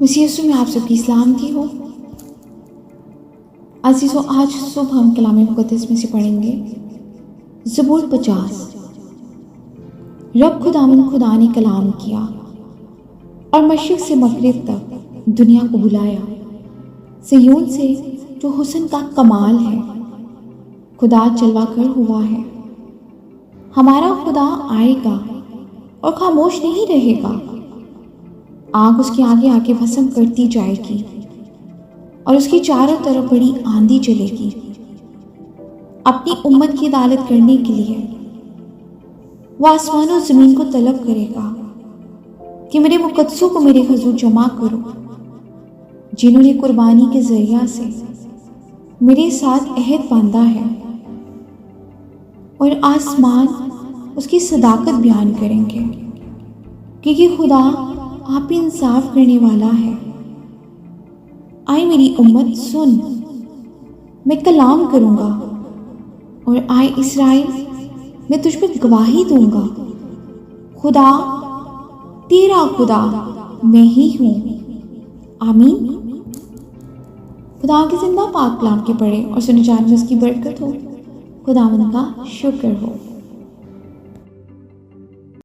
मसीह में आप सबकी सलामती हो। अज़ीज़ों, आज सुबह हम कलाम मुक़द्दस में से पढ़ेंगे ज़बूर 50। रब खुदा ने कलाम किया और मशरिक़ से मग़रिब तक दुनिया को बुलाया। सिय्योन से जो हुस्न का कमाल है, खुदा जलवा कर हुआ है। हमारा खुदा आएगा और खामोश नहीं रहेगा। आग उसके आगे आगे भस्म करती जाएगी और उसकी चारों तरफ बड़ी आंधी चलेगी। अपनी उम्मत की अदालत करने के लिए वह आसमान और ज़मीन को तलब करेगा कि मेरे मुक़द्दसों को मेरे हुज़ूर जमा करो, जिन्होंने कुर्बानी के ज़रिया से मेरे साथ अहद बांधा है। और आसमान उसकी सदाकत बयान करेंगे, क्योंकि खुदा आप ही इंसाफ करने वाला है। आए मेरी उम्मत सुन, मैं कलाम करूँगा, और आए इस्राएल, मैं तुझ पे गवाही दूंगा। खुदा तेरा खुदा मैं ही हूँ। आमीन। खुदा के जिंदा पाक कलाम के पढ़े और सुने जाने में उसकी बरकत हो। खुदावंद का शुक्र हो।